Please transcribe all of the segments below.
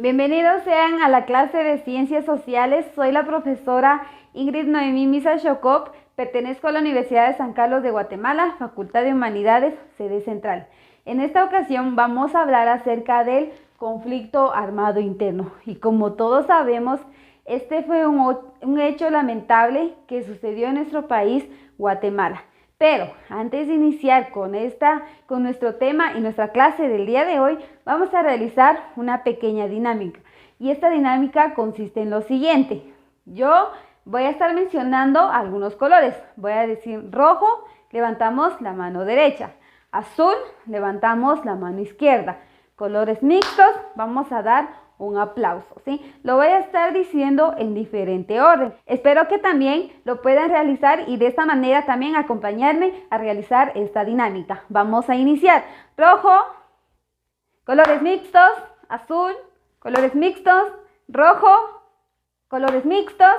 Bienvenidos sean a la clase de Ciencias Sociales. Soy la profesora Ingrid Noemí Misa Chocop. Pertenezco a la Universidad de San Carlos de Guatemala, Facultad de Humanidades, sede central. En esta ocasión vamos a hablar acerca del conflicto armado interno. Y como todos sabemos, este fue un hecho lamentable que sucedió en nuestro país, Guatemala. Pero antes de iniciar con nuestro tema y nuestra clase del día de hoy, vamos a realizar una pequeña dinámica. Y esta dinámica consiste en lo siguiente. Yo voy a estar mencionando algunos colores. Voy a decir rojo, levantamos la mano derecha. Azul, levantamos la mano izquierda. Colores mixtos, vamos a dar un aplauso, ¿sí? Lo voy a estar diciendo en diferente orden. Espero que también lo puedan realizar y de esta manera también acompañarme a realizar esta dinámica. Vamos a iniciar. Rojo, colores mixtos, azul, colores mixtos, rojo, colores mixtos.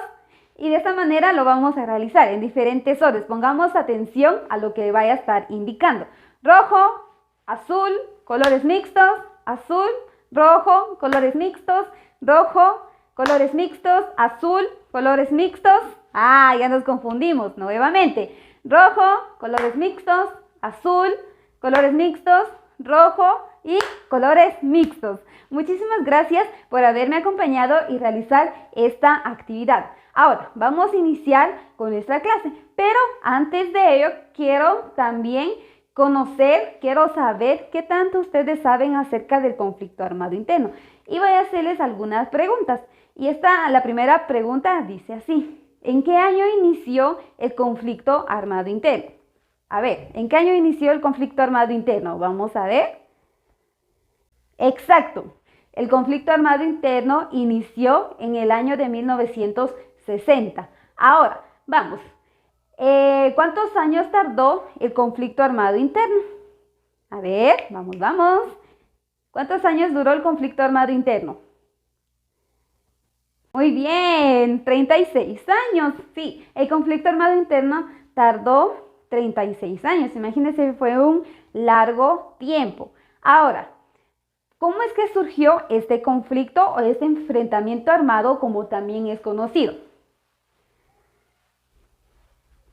Y de esta manera lo vamos a realizar en diferentes órdenes. Pongamos atención a lo que vaya a estar indicando. Rojo, azul, colores mixtos, azul, rojo, colores mixtos, rojo, colores mixtos, azul, colores mixtos. Ya nos confundimos nuevamente. Rojo, colores mixtos, azul, colores mixtos, rojo y colores mixtos. Muchísimas gracias por haberme acompañado y realizar esta actividad. Ahora, vamos a iniciar con nuestra clase, pero antes de ello quiero también quiero saber qué tanto ustedes saben acerca del conflicto armado interno. Y voy a hacerles algunas preguntas. Y la primera pregunta dice así: ¿en qué año inició el conflicto armado interno? A ver, ¿en qué año inició el conflicto armado interno? Vamos a ver. Exacto. El conflicto armado interno inició en el año de 1960. Ahora, vamos. ¿Cuántos años tardó el conflicto armado interno? A ver, vamos. ¿Cuántos años duró el conflicto armado interno? Muy bien, 36 años. Sí, el conflicto armado interno tardó 36 años. Imagínense, fue un largo tiempo. Ahora, ¿cómo es que surgió este conflicto o este enfrentamiento armado, como también es conocido?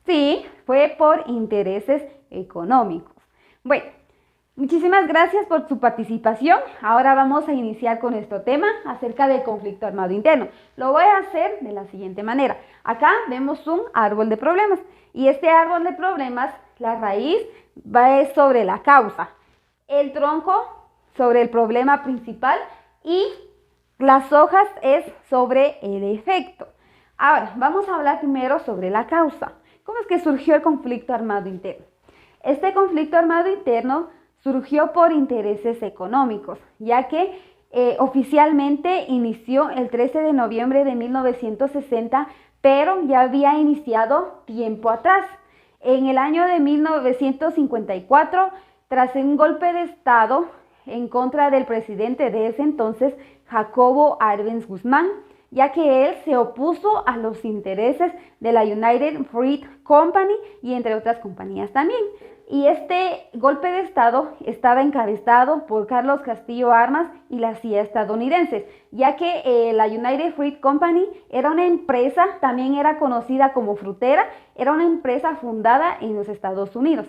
Sí, fue por intereses económicos. Bueno, muchísimas gracias por su participación. Ahora vamos a iniciar con nuestro tema acerca del conflicto armado interno. Lo voy a hacer de la siguiente manera. Acá vemos un árbol de problemas y este árbol de problemas, la raíz va sobre la causa, el tronco sobre el problema principal y las hojas es sobre el efecto. Ahora, vamos a hablar primero sobre la causa. ¿Cómo es que surgió el conflicto armado interno? Este conflicto armado interno surgió por intereses económicos, ya que oficialmente inició el 13 de noviembre de 1960, pero ya había iniciado tiempo atrás. En el año de 1954, tras un golpe de Estado en contra del presidente de ese entonces, Jacobo Arbenz Guzmán, ya que él se opuso a los intereses de la United Fruit Company y entre otras compañías también. Y este golpe de Estado estaba encabezado por Carlos Castillo Armas y la CIA estadounidenses, ya que la United Fruit Company era una empresa, también era conocida como frutera, era una empresa fundada en los Estados Unidos.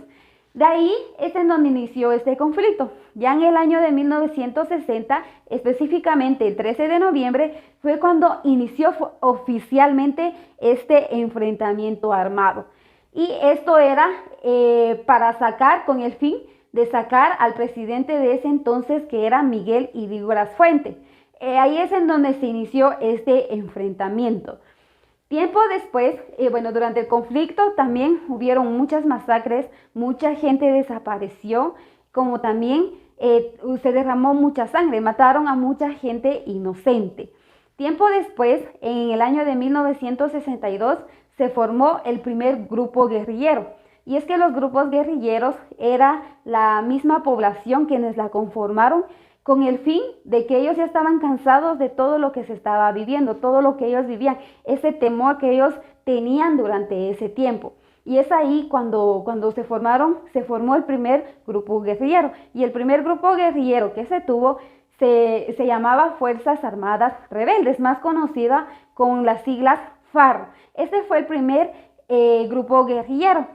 De ahí es en donde inició este conflicto. Ya en el año de 1960, específicamente el 13 de noviembre, fue cuando inició oficialmente este enfrentamiento armado. Y esto era con el fin de sacar al presidente de ese entonces, que era Miguel Ydígoras Fuente. Ahí es en donde se inició este enfrentamiento. Tiempo después, durante el conflicto también hubieron muchas masacres, mucha gente desapareció, como también se derramó mucha sangre, mataron a mucha gente inocente. Tiempo después, en el año de 1962, se formó el primer grupo guerrillero. Y es que los grupos guerrilleros era la misma población quienes la conformaron, con el fin de que ellos ya estaban cansados de todo lo que se estaba viviendo, todo lo que ellos vivían, ese temor que ellos tenían durante ese tiempo. Y es ahí cuando se formó el primer grupo guerrillero. Y el primer grupo guerrillero que se tuvo se llamaba Fuerzas Armadas Rebeldes, más conocida con las siglas FARC. Este fue el primer grupo guerrillero.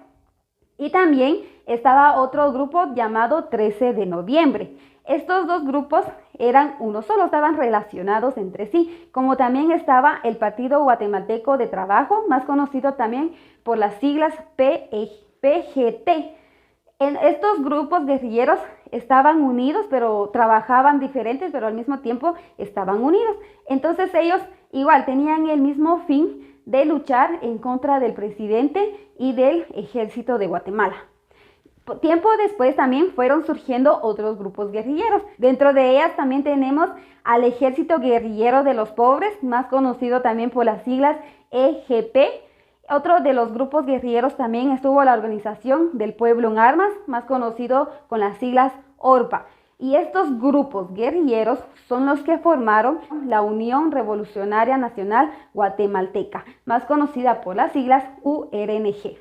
Y también estaba otro grupo llamado 13 de noviembre. Estos dos grupos eran uno solo, estaban relacionados entre sí, como también estaba el Partido Guatemalteco de Trabajo, más conocido también por las siglas PGT. En estos grupos guerrilleros estaban unidos, pero trabajaban diferentes, pero al mismo tiempo estaban unidos. Entonces ellos igual tenían el mismo fin de luchar en contra del presidente y del ejército de Guatemala. Tiempo después también fueron surgiendo otros grupos guerrilleros. Dentro de ellas también tenemos al Ejército Guerrillero de los Pobres, más conocido también por las siglas EGP. Otro de los grupos guerrilleros también estuvo la Organización del Pueblo en Armas, más conocido con las siglas ORPA. Y estos grupos guerrilleros son los que formaron la Unión Revolucionaria Nacional Guatemalteca, más conocida por las siglas URNG.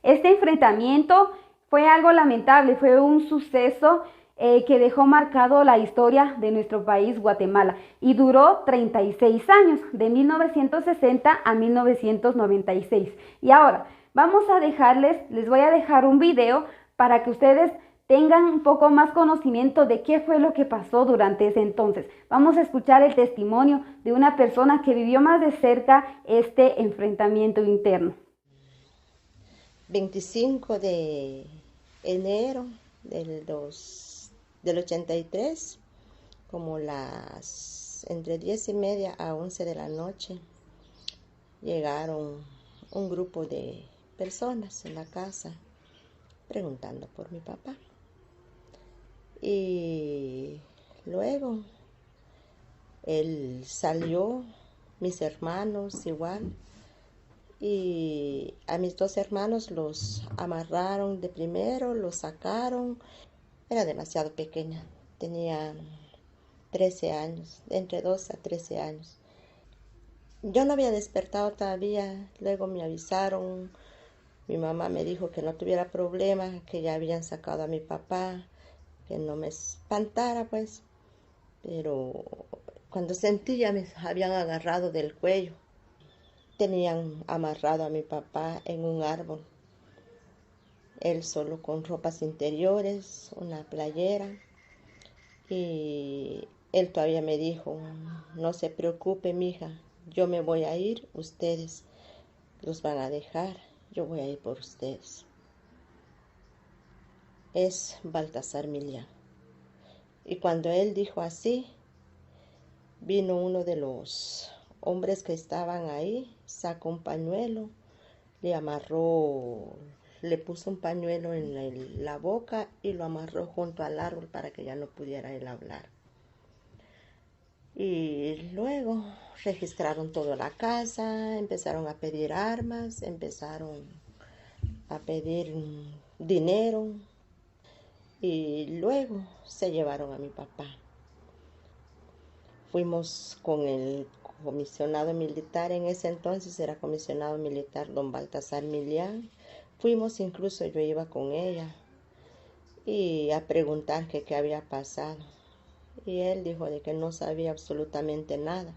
Este enfrentamiento fue algo lamentable, fue un suceso que dejó marcado la historia de nuestro país, Guatemala, y duró 36 años, de 1960 a 1996. Y ahora, les voy a dejar un video para que ustedes tengan un poco más conocimiento de qué fue lo que pasó durante ese entonces. Vamos a escuchar el testimonio de una persona que vivió más de cerca este enfrentamiento interno. 25 de enero del 83, como entre 10:30 a 11 de la noche, llegaron un grupo de personas en la casa preguntando por mi papá. Y luego él salió, mis hermanos igual, y a mis dos hermanos los amarraron de primero, los sacaron. Era demasiado pequeña, tenía 13 años, entre 12 a 13 años. Yo no había despertado todavía, luego me avisaron, mi mamá me dijo que no tuviera problema, que ya habían sacado a mi papá, que no me espantara pues, pero cuando sentí ya me habían agarrado del cuello. Tenían amarrado a mi papá en un árbol, él solo con ropas interiores, una playera, y él todavía me dijo, no se preocupe mija, yo me voy a ir, ustedes los van a dejar, yo voy a ir por ustedes. Es Baltasar Millán. Y cuando él dijo así, vino uno de los hombres que estaban ahí, sacó un pañuelo, le amarró, le puso un pañuelo en la boca y lo amarró junto al árbol para que ya no pudiera él hablar. Y luego registraron toda la casa, empezaron a pedir armas, empezaron a pedir dinero y luego se llevaron a mi papá. Fuimos con el comisionado militar, en ese entonces era comisionado militar don Baltasar Millán. Fuimos, incluso yo iba con ella, y a preguntar que qué había pasado. Y él dijo de que no sabía absolutamente nada.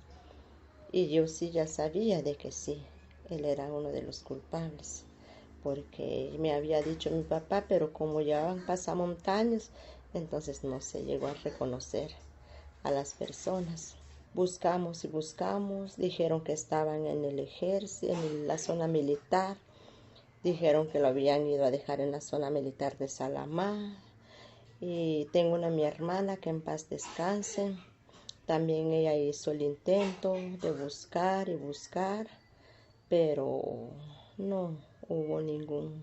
Y yo sí ya sabía de que sí, él era uno de los culpables, porque me había dicho mi papá, pero como ya han pasado montañas, entonces no se llegó a reconocer a las personas. Buscamos y buscamos, dijeron que estaban en el ejército, en la zona militar, dijeron que lo habían ido a dejar en la zona militar de Salamá. Y tengo mi hermana, que en paz descanse, también ella hizo el intento de buscar y buscar, pero no hubo ningún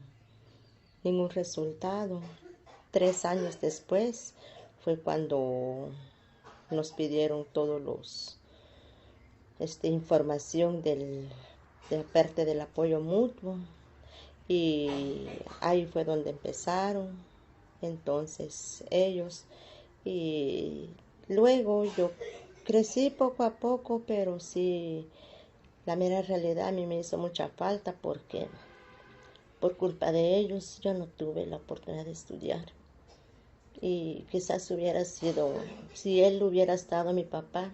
resultado. 3 años después fue cuando nos pidieron todos información de parte del apoyo mutuo, y ahí fue donde empezaron entonces ellos, y luego yo crecí poco a poco, pero sí, la mera realidad a mí me hizo mucha falta, porque por culpa de ellos yo no tuve la oportunidad de estudiar. y quizás hubiera sido, si él hubiera estado mi papá,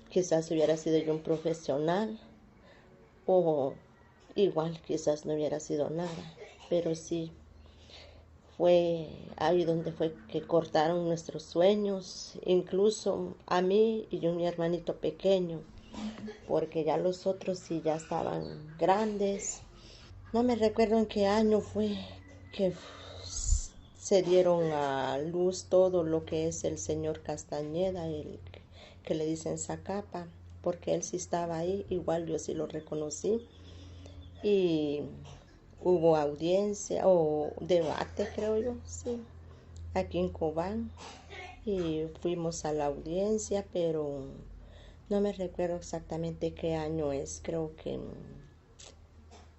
quizás hubiera sido yo un profesional o igual quizás no hubiera sido nada, pero sí fue ahí donde fue que cortaron nuestros sueños, incluso a mí y a mi hermanito pequeño, porque ya los otros sí ya estaban grandes. No me recuerdo en qué año fue que se dieron a luz todo lo que es el señor Castañeda, el que le dicen Zacapa, porque él sí estaba ahí, igual yo sí lo reconocí. Y hubo audiencia o debate, creo yo, sí, aquí en Cobán. Y fuimos a la audiencia, pero no me recuerdo exactamente qué año es, creo que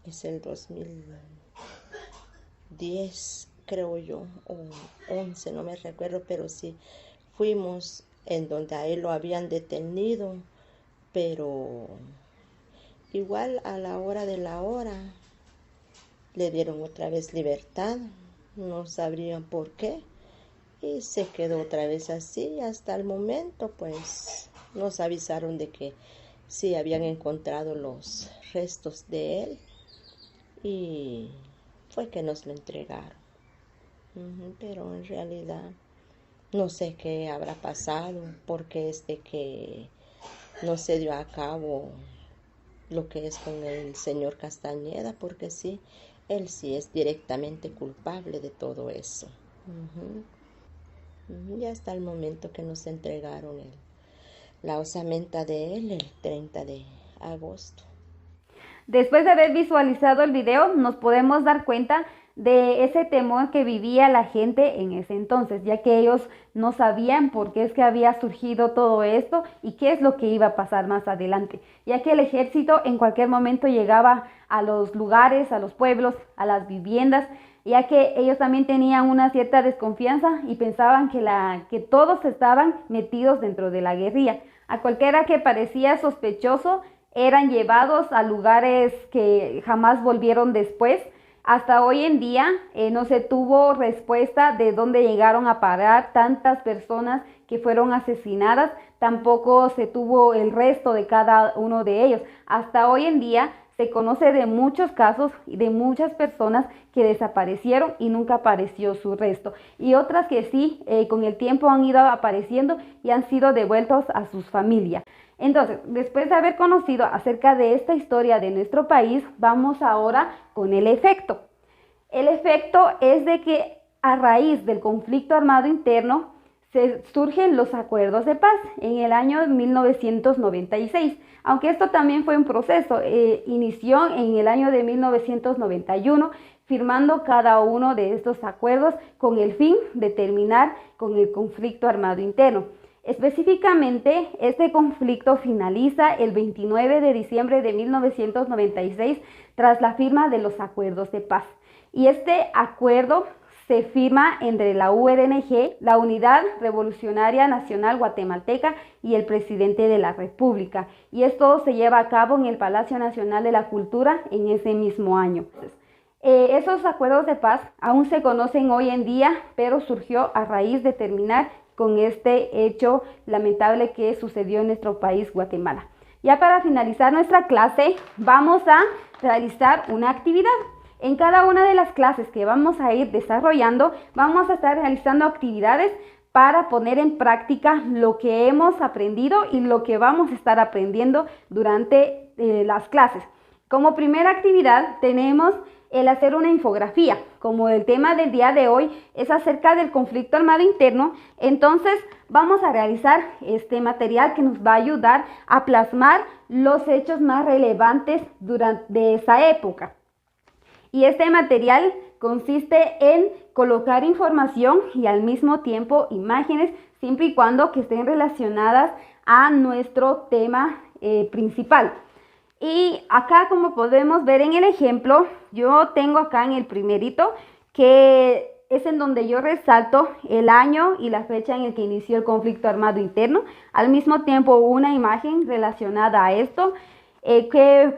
es el 2010, creo yo, o 11, no me recuerdo, pero sí, fuimos en donde a él lo habían detenido, pero igual a la hora de la hora le dieron otra vez libertad, no sabrían por qué, y se quedó otra vez así hasta el momento, pues nos avisaron de que sí habían encontrado los restos de él y fue que nos lo entregaron. Pero en realidad no sé qué habrá pasado, porque es de que no se dio a cabo lo que es con el señor Castañeda, porque sí, él sí es directamente culpable de todo eso. Y hasta el momento que nos entregaron la osamenta de él el 30 de agosto. Después de haber visualizado el video, nos podemos dar cuenta de ese temor que vivía la gente en ese entonces, ya que ellos no sabían por qué es que había surgido todo esto y qué es lo que iba a pasar más adelante, ya que el ejército en cualquier momento llegaba a los lugares, a los pueblos, a las viviendas, ya que ellos también tenían una cierta desconfianza y pensaban que todos estaban metidos dentro de la guerrilla. A cualquiera que parecía sospechoso eran llevados a lugares que jamás volvieron después. Hasta hoy en día no se tuvo respuesta de dónde llegaron a parar tantas personas que fueron asesinadas, tampoco se tuvo el resto de cada uno de ellos. Hasta hoy en día se conoce de muchos casos y de muchas personas que desaparecieron y nunca apareció su resto. Y otras que sí, con el tiempo han ido apareciendo y han sido devueltos a sus familias. Entonces, después de haber conocido acerca de esta historia de nuestro país, vamos ahora con el efecto. El efecto es de que a raíz del conflicto armado interno surgen los acuerdos de paz en el año 1996, aunque esto también fue un proceso, inició en el año de 1991, firmando cada uno de estos acuerdos con el fin de terminar con el conflicto armado interno. Específicamente, este conflicto finaliza el 29 de diciembre de 1996 tras la firma de los acuerdos de paz. Y este acuerdo se firma entre la URNG, la Unidad Revolucionaria Nacional Guatemalteca y el presidente de la República. Y esto se lleva a cabo en el Palacio Nacional de la Cultura en ese mismo año. Esos acuerdos de paz aún se conocen hoy en día, pero surgió a raíz de terminar con este hecho lamentable que sucedió en nuestro país, Guatemala. Ya para finalizar nuestra clase, vamos a realizar una actividad. En cada una de las clases que vamos a ir desarrollando, vamos a estar realizando actividades para poner en práctica lo que hemos aprendido y lo que vamos a estar aprendiendo durante las clases. Como primera actividad tenemos el hacer una infografía. Como el tema del día de hoy es acerca del conflicto armado interno, entonces vamos a realizar este material que nos va a ayudar a plasmar los hechos más relevantes durante esa época. Y este material consiste en colocar información y al mismo tiempo imágenes, siempre y cuando que estén relacionadas a nuestro tema principal. Y acá, como podemos ver en el ejemplo, yo tengo acá en el primerito que es en donde yo resalto el año y la fecha en el que inició el conflicto armado interno. Al mismo tiempo una imagen relacionada a esto,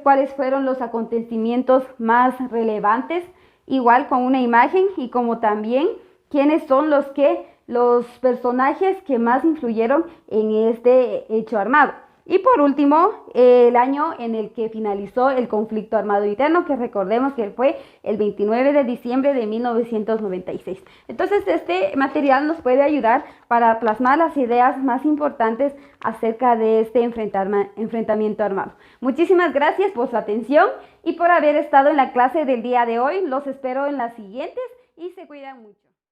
cuáles fueron los acontecimientos más relevantes, igual con una imagen, y como también quiénes son los que los personajes que más influyeron en este hecho armado. Y por último, el año en el que finalizó el conflicto armado interno, que recordemos que fue el 29 de diciembre de 1996. Entonces, este material nos puede ayudar para plasmar las ideas más importantes acerca de este enfrentamiento armado. Muchísimas gracias por su atención y por haber estado en la clase del día de hoy. Los espero en las siguientes y se cuidan mucho.